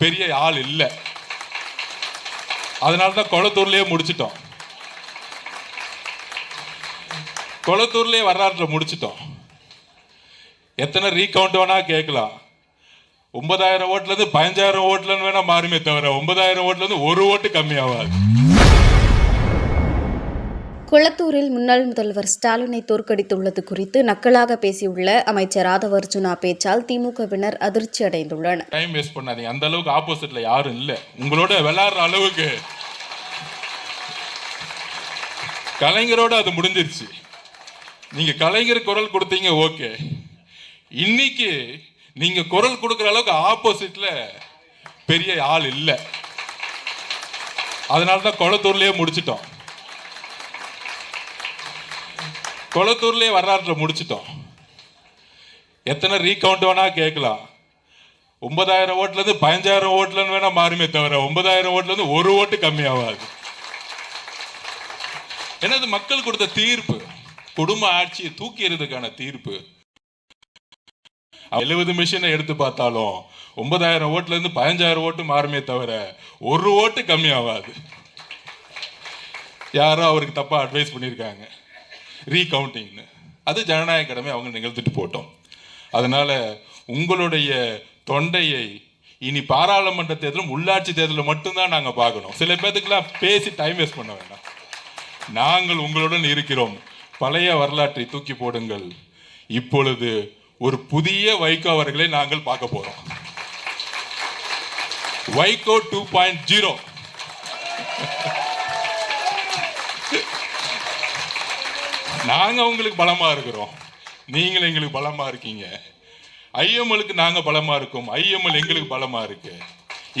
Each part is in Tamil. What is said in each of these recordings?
பெரிய ஆள் இல்லை. அதனாலதான் கொளத்தூர்லயே முடிச்சிட்டோம். கொளத்தூர்லயே வரலாற்றுல முடிச்சிட்டோம். எத்தனை ரீகவுண்ட் வேணா கேட்கலாம். 9,000 ஓட்டுல இருந்து 15,000 ஓட்டுல வேணா மாறுமே தவிர 9,000 ஓட்டுல இருந்து ஒரு ஓட்டு கம்மியாகாது. கொளத்தூரில் முன்னாள் முதல்வர் ஸ்டாலினை தோற்கடித்துள்ளது குறித்து நக்கலாக பேசியுள்ள அமைச்சர் ஆதவர்ஜுனா பேச்சால் திமுகவினர் அதிர்ச்சி அடைந்துள்ளனர். டைம் வேஸ்ட் பண்ணாதீங்க. அந்த அளவுக்கு ஆப்போசிட்ல யாரும் இல்லை. உங்களோட விளையாடுற அளவுக்கு கலைஞரோட அது முடிஞ்சிருச்சு. நீங்க கலைஞர் குரல் கொடுத்தீங்க, ஓகே. இன்னைக்கு நீங்க குரல் கொடுக்கிற அளவுக்கு ஆப்போசிட்ல பெரிய ஆள் இல்லை. அதனாலதான் கொளத்தூர்லயே முடிச்சிட்டோம். கொளத்தூர்லயே வரலாற்றுல முடிச்சிட்டோம். எத்தனை ரீகவுண்ட் வேணா கேட்கலாம். 9,000 ஓட்டுல இருந்து 15,000 ஓட்டுல வேணா மாறுமே தவிர 9,000 ஓட்டுல இருந்து ஒரு ஓட்டு கம்மியாகாது. என்னது மக்கள் கொடுத்த தீர்ப்பு, குடும்ப ஆட்சியை தூக்கிறதுக்கான தீர்ப்பு. 70 மிஷினை எடுத்து பார்த்தாலும் 9,000 ஓட்டுல இருந்து 15,000 ஓட்டு மாறுமே தவிர ஒரு ஓட்டு கம்மியாகாது. யாரோ அவருக்கு தப்பா அட்வைஸ் பண்ணியிருக்காங்க ரீகவுண்டிங்னு. அது ஜனநாயக கடமை, அவங்க நிகழ்த்திட்டு போட்டோம். அதனால உங்களுடைய தொண்டையை இனி பாராளுமன்ற தேர்தலும் உள்ளாட்சி தேர்தலில் மட்டும்தான் நாங்கள் பார்க்கணும். சில பேர்த்துக்கெல்லாம் பேசி டைம் வேஸ்ட் பண்ண வேண்டாம். நாங்கள் உங்களுடன் இருக்கிறோம். பழைய வரலாற்றை தூக்கி போடுங்கள். இப்பொழுது ஒரு புதிய வைகோ அவர்களை நாங்கள் பார்க்க போறோம். வைகோ 2.0. நாங்க உங்களுக்கு பலமா இருக்கிறோம், நீங்கள் எங்களுக்கு பலமா இருக்கீங்க. ஐஎம்எலுக்கு நாங்க பலமா இருக்கோம், ஐஎம்எல் எங்களுக்கு பலமா இருக்கு.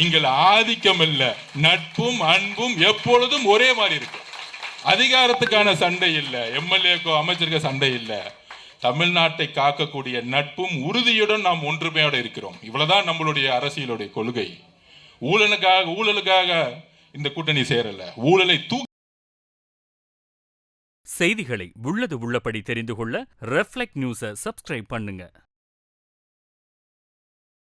எங்கள் ஆதிக்கம் இல்ல, நட்பும் அன்பும் எப்பொழுதும் ஒரே மாதிரி இருக்கு. அதிகாரத்துக்கான சண்டை இல்ல, எம்எல்ஏக்கோ அமைச்சருக்கு சண்டை இல்ல. தமிழ்நாட்டை காக்கக்கூடிய நட்பும் உறுதியுடன் நாம் ஒன்றுமையோட இருக்கிறோம். இவ்வளவுதான் நம்மளுடைய அரசியலுடைய கொள்கை. ஊழலுக்காக இந்த கூட்டணி சேரல. ஊழலை செய்திகளை உள்ளது உள்ளபடி தெரிந்து கொள்ள ரெஃப்ளெக்ட் நியூஸை சப்ஸ்கிரைப் பண்ணுங்க.